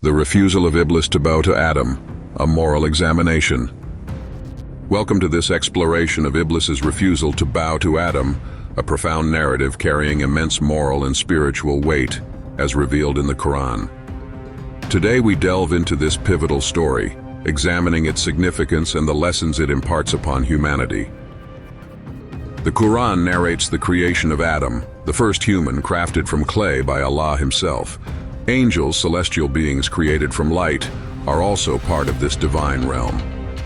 The refusal of Iblis to bow to Adam, a moral examination. Welcome to this exploration of Iblis's refusal to bow to Adam, a profound narrative carrying immense moral and spiritual weight, as revealed in the Quran. Today we delve into this pivotal story, examining its significance and the lessons it imparts upon humanity. The Quran narrates the creation of Adam, the first human crafted from clay by Allah himself. Angels, celestial beings created from light, are also part of this divine realm.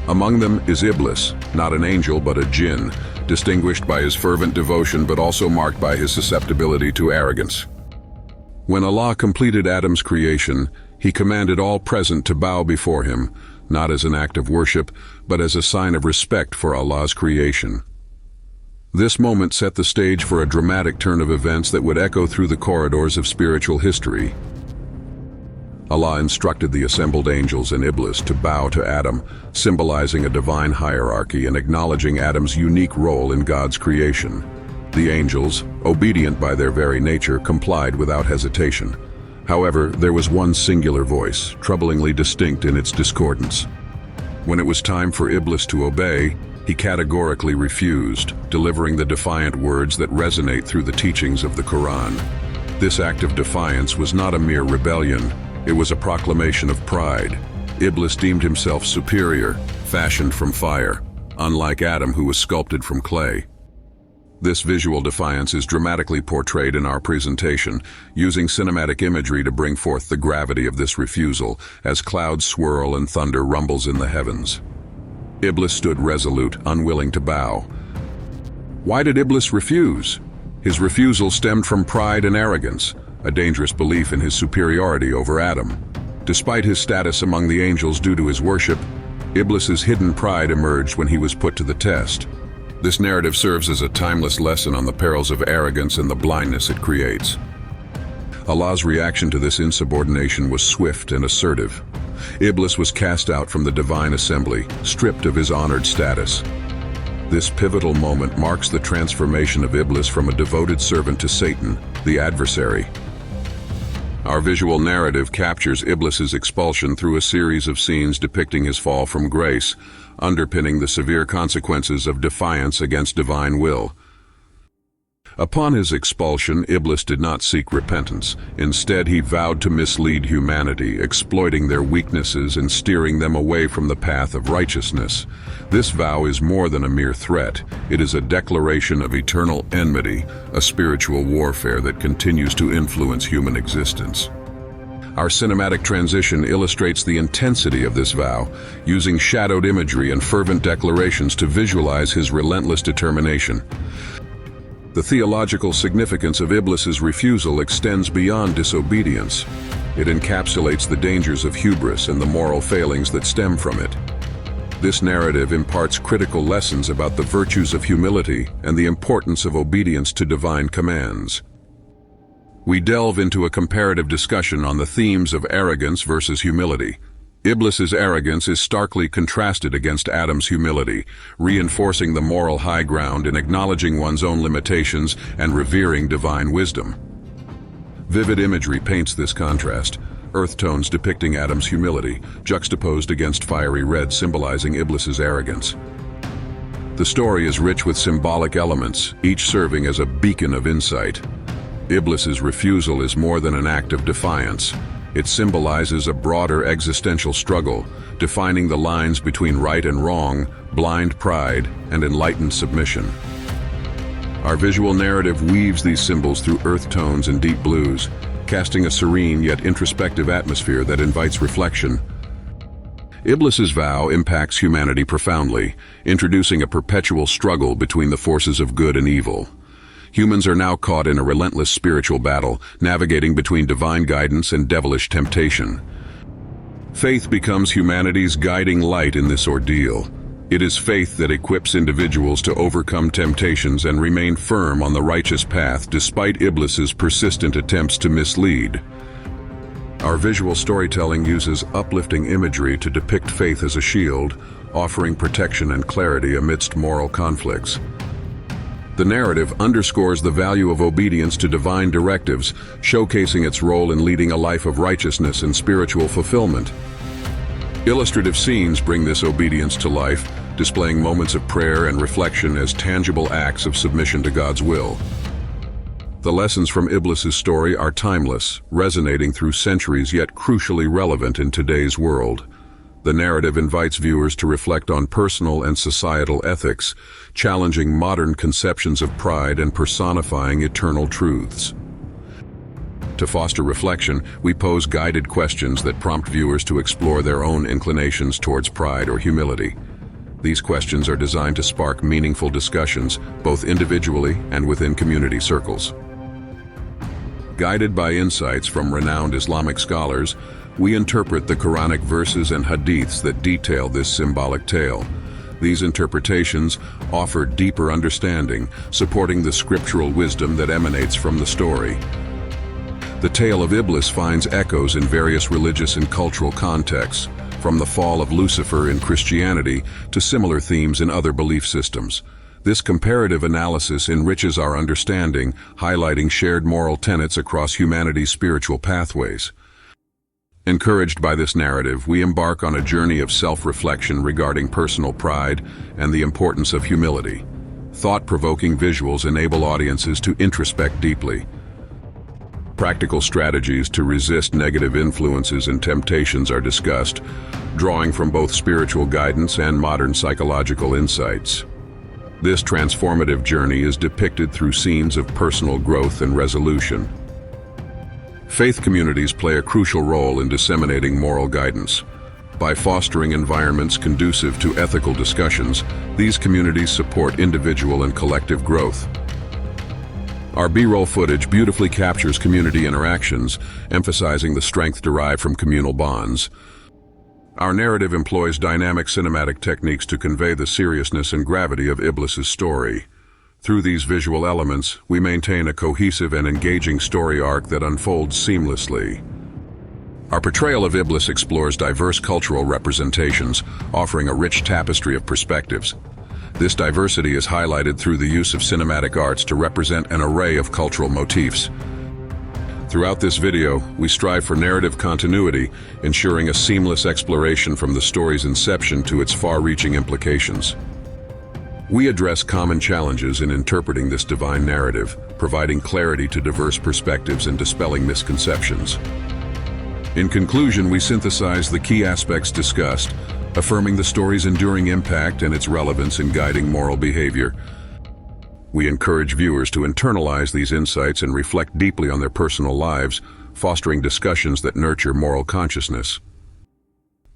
Among them is Iblis, not an angel but a jinn, distinguished by his fervent devotion but also marked by his susceptibility to arrogance. When Allah completed Adam's creation, he commanded all present to bow before him, not as an act of worship, but as a sign of respect for Allah's creation. This moment set the stage for a dramatic turn of events that would echo through the corridors of spiritual history. Allah instructed the assembled angels and Iblis to bow to Adam, symbolizing a divine hierarchy and acknowledging Adam's unique role in God's creation. The angels, obedient by their very nature, complied without hesitation. However, there was one singular voice, troublingly distinct in its discordance. When it was time for Iblis to obey, he categorically refused, delivering the defiant words that resonate through the teachings of the Quran. This act of defiance was not a mere rebellion, it was a proclamation of pride. Iblis deemed himself superior, fashioned from fire, unlike Adam who was sculpted from clay. This visual defiance is dramatically portrayed in our presentation, using cinematic imagery to bring forth the gravity of this refusal, as clouds swirl and thunder rumbles in the heavens. Iblis stood resolute, unwilling to bow. Why did Iblis refuse? His refusal stemmed from pride and arrogance, a dangerous belief in his superiority over Adam. Despite his status among the angels due to his worship, Iblis's hidden pride emerged when he was put to the test. This narrative serves as a timeless lesson on the perils of arrogance and the blindness it creates. Allah's reaction to this insubordination was swift and assertive. Iblis was cast out from the divine assembly, stripped of his honored status. This pivotal moment marks the transformation of Iblis from a devoted servant to Satan, the adversary. Our visual narrative captures Iblis's expulsion through a series of scenes depicting his fall from grace, underpinning the severe consequences of defiance against divine will. Upon his expulsion, Iblis did not seek repentance. Instead, he vowed to mislead humanity, exploiting their weaknesses and steering them away from the path of righteousness. This vow is more than a mere threat. It is a declaration of eternal enmity, a spiritual warfare that continues to influence human existence. Our cinematic transition illustrates the intensity of this vow, using shadowed imagery and fervent declarations to visualize his relentless determination. The theological significance of Iblis's refusal extends beyond disobedience. It encapsulates the dangers of hubris and the moral failings that stem from it. This narrative imparts critical lessons about the virtues of humility and the importance of obedience to divine commands. We delve into a comparative discussion on the themes of arrogance versus humility. Iblis's arrogance is starkly contrasted against Adam's humility, reinforcing the moral high ground in acknowledging one's own limitations and revering divine wisdom. Vivid imagery paints this contrast, earth tones depicting Adam's humility, juxtaposed against fiery red symbolizing Iblis's arrogance. The story is rich with symbolic elements, each serving as a beacon of insight. Iblis's refusal is more than an act of defiance. It symbolizes a broader existential struggle, defining the lines between right and wrong, blind pride, and enlightened submission. Our visual narrative weaves these symbols through earth tones and deep blues, casting a serene yet introspective atmosphere that invites reflection. Iblis's vow impacts humanity profoundly, introducing a perpetual struggle between the forces of good and evil. Humans are now caught in a relentless spiritual battle, navigating between divine guidance and devilish temptation. Faith becomes humanity's guiding light in this ordeal. It is faith that equips individuals to overcome temptations and remain firm on the righteous path despite Iblis's persistent attempts to mislead. Our visual storytelling uses uplifting imagery to depict faith as a shield, offering protection and clarity amidst moral conflicts. The narrative underscores the value of obedience to divine directives, showcasing its role in leading a life of righteousness and spiritual fulfillment. Illustrative scenes bring this obedience to life, displaying moments of prayer and reflection as tangible acts of submission to God's will. The lessons from Iblis's story are timeless, resonating through centuries yet crucially relevant in today's world. The narrative invites viewers to reflect on personal and societal ethics, challenging modern conceptions of pride and personifying eternal truths. To foster reflection, we pose guided questions that prompt viewers to explore their own inclinations towards pride or humility. These questions are designed to spark meaningful discussions, both individually and within community circles. Guided by insights from renowned Islamic scholars, we interpret the Quranic verses and hadiths that detail this symbolic tale. These interpretations offer deeper understanding, supporting the scriptural wisdom that emanates from the story. The tale of Iblis finds echoes in various religious and cultural contexts, from the fall of Lucifer in Christianity to similar themes in other belief systems. This comparative analysis enriches our understanding, highlighting shared moral tenets across humanity's spiritual pathways. Encouraged by this narrative, we embark on a journey of self-reflection regarding personal pride and the importance of humility. Thought-provoking visuals enable audiences to introspect deeply. Practical strategies to resist negative influences and temptations are discussed, drawing from both spiritual guidance and modern psychological insights. This transformative journey is depicted through scenes of personal growth and resolution. Faith communities play a crucial role in disseminating moral guidance. By fostering environments conducive to ethical discussions, these communities support individual and collective growth. Our B-roll footage beautifully captures community interactions, emphasizing the strength derived from communal bonds. Our narrative employs dynamic cinematic techniques to convey the seriousness and gravity of Iblis's story. Through these visual elements, we maintain a cohesive and engaging story arc that unfolds seamlessly. Our portrayal of Iblis explores diverse cultural representations, offering a rich tapestry of perspectives. This diversity is highlighted through the use of cinematic arts to represent an array of cultural motifs. Throughout this video, we strive for narrative continuity, ensuring a seamless exploration from the story's inception to its far-reaching implications. We address common challenges in interpreting this divine narrative, providing clarity to diverse perspectives and dispelling misconceptions. In conclusion, we synthesize the key aspects discussed, affirming the story's enduring impact and its relevance in guiding moral behavior. We encourage viewers to internalize these insights and reflect deeply on their personal lives, fostering discussions that nurture moral consciousness.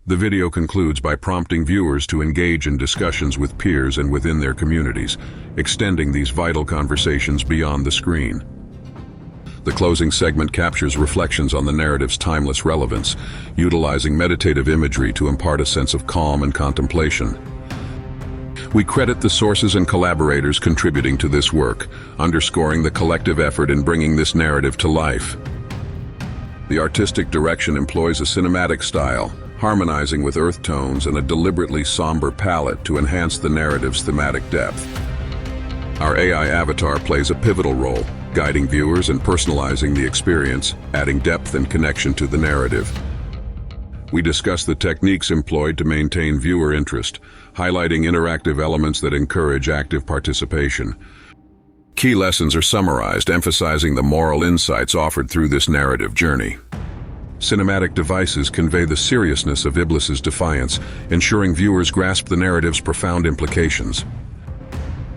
The video concludes by prompting viewers to engage in discussions with peers and within their communities, extending these vital conversations beyond the screen. The closing segment captures reflections on the narrative's timeless relevance, utilizing meditative imagery to impart a sense of calm and contemplation. We credit the sources and collaborators contributing to this work, underscoring the collective effort in bringing this narrative to life. The artistic direction employs a cinematic style, harmonizing with earth tones and a deliberately somber palette to enhance the narrative's thematic depth. Our AI avatar plays a pivotal role, guiding viewers and personalizing the experience, adding depth and connection to the narrative. We discuss the techniques employed to maintain viewer interest, highlighting interactive elements that encourage active participation. Key lessons are summarized, emphasizing the moral insights offered through this narrative journey. Cinematic devices convey the seriousness of Iblis's defiance, ensuring viewers grasp the narrative's profound implications.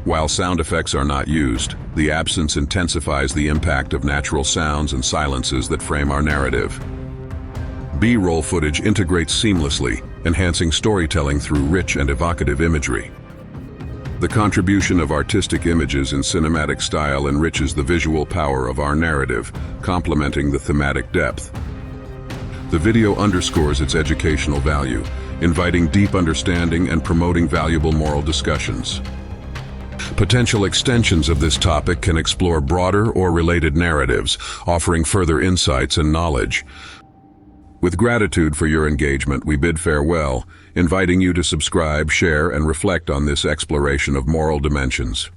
While sound effects are not used, the absence intensifies the impact of natural sounds and silences that frame our narrative. B-roll footage integrates seamlessly, enhancing storytelling through rich and evocative imagery. The contribution of artistic images in cinematic style enriches the visual power of our narrative, complementing the thematic depth. The video underscores its educational value, inviting deep understanding and promoting valuable moral discussions. Potential extensions of this topic can explore broader or related narratives, offering further insights and knowledge. With gratitude for your engagement, we bid farewell, inviting you to subscribe, share, and reflect on this exploration of moral dimensions.